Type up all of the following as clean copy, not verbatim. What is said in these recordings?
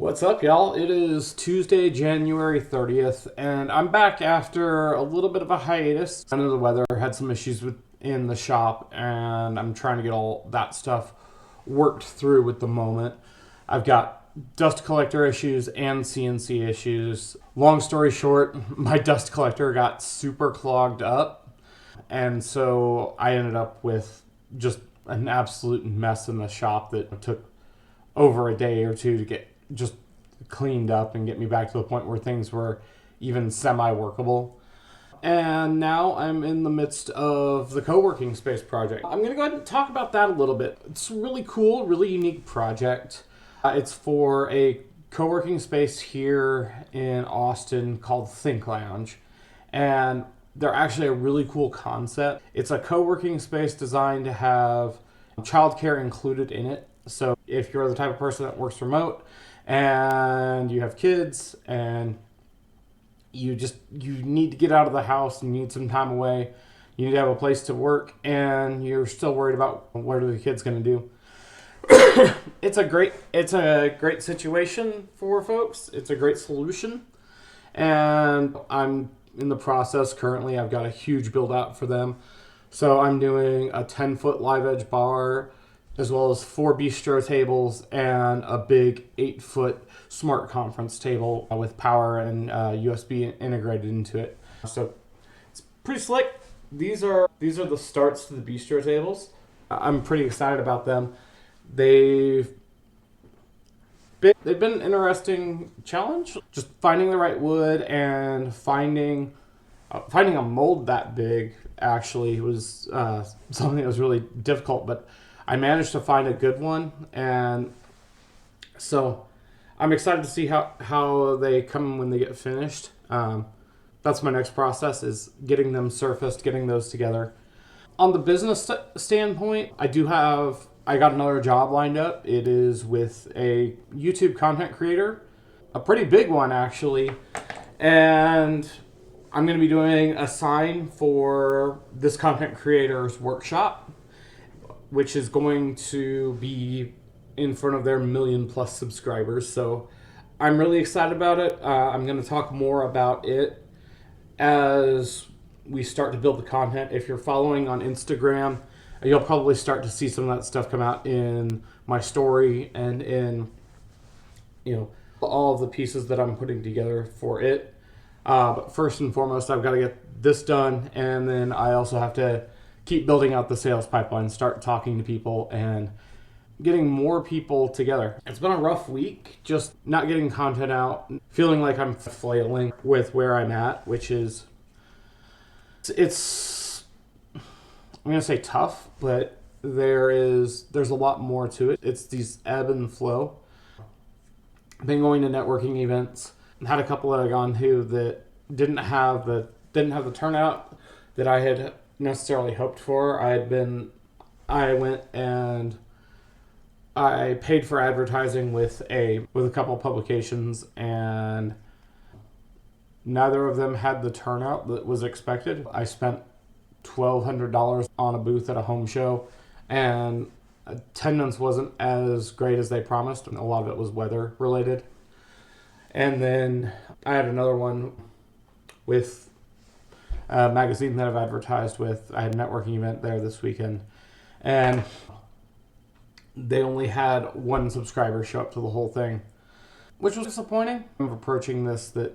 What's up, y'all? It is Tuesday, January 30th, and I'm back after a little bit of a hiatus. I know the weather had some issues in the shop, and I'm trying to get all that stuff worked through with the moment. I've got dust collector issues and CNC issues. Long story short, my dust collector got super clogged up, and so I ended up with just an absolute mess in the shop that took over a day or two to get just cleaned up and get me back to the point where things were even semi-workable. And now I'm in the midst of the co-working space project. I'm going to go ahead and talk about that a little bit. It's a really cool, really unique project. It's for a co-working space here in Austin called Think Lounge. And they're actually a really cool concept. It's a co-working space designed to have childcare included in it. So if you're the type of person that works remote and you have kids and you need to get out of the house and you need some time away, you need to have a place to work, and you're still worried about what are the kids going to do. It's a great situation for folks. It's a great solution, and I'm in the process currently. I've got a huge build out for them. So I'm doing a 10-foot live edge bar, as well as 4 bistro tables and a big 8-foot smart conference table with power and USB integrated into it. So it's pretty slick. These are the starts to the bistro tables. I'm pretty excited about them. They've been an interesting challenge. Just finding the right wood and finding a mold that big actually was something that was really difficult, but I managed to find a good one, and so I'm excited to see how they come when they get finished. That's my next process, is getting them surfaced, getting those together. On the business standpoint, I got another job lined up. It is with a YouTube content creator, a pretty big one actually, and I'm going to be doing a sign for this content creator's workshop, which is going to be in front of their 1 million+ subscribers. So I'm really excited about it. I'm going to talk more about it as we start to build the content. If you're following on Instagram, you'll probably start to see some of that stuff come out in my story and in all of the pieces that I'm putting together for it. But first and foremost, I've got to get this done, and then I also have to keep building out the sales pipeline, start talking to people and getting more people together. It's been a rough week, just not getting content out, feeling like I'm flailing with where I'm at, which is, I'm going to say tough, but there's a lot more to it. It's these ebb and flow. I've been going to networking events. Had a couple that I gone to that didn't have the turnout that I had necessarily hoped for. I went and I paid for advertising with a couple of publications, and neither of them had the turnout that was expected. I spent $1,200 on a booth at a home show, and attendance wasn't as great as they promised, and a lot of it was weather related. And then I had another one with a magazine that I've advertised with. I had a networking event there this weekend, and they only had 1 subscriber show up to the whole thing, which was disappointing. I'm approaching this that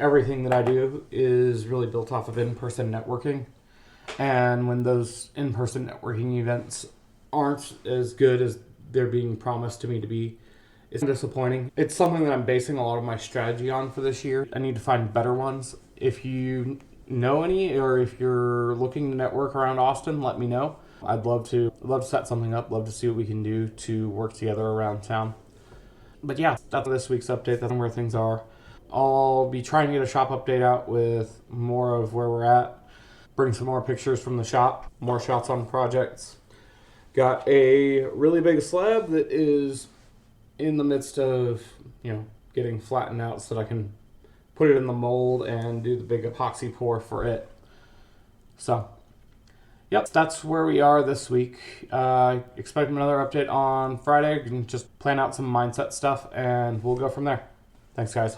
everything that I do is really built off of in-person networking, and when those in-person networking events aren't as good as they're being promised to me to be, it's disappointing. It's something that I'm basing a lot of my strategy on for this year. I need to find better ones. If you know any, or if you're looking to network around Austin, let me know. I'd love to set something up, love to see what we can do to work together around town. But yeah, that's this week's update. That's where things are. I'll be trying to get a shop update out with more of where we're at, bring some more pictures from the shop, more shots on projects. Got a really big slab that is in the midst of getting flattened out so that I can put it in the mold and do the big epoxy pour for it. So Yep, that's where we are this week. Expect another update on Friday. You can just plan out some mindset stuff, and we'll go from there. Thanks, guys.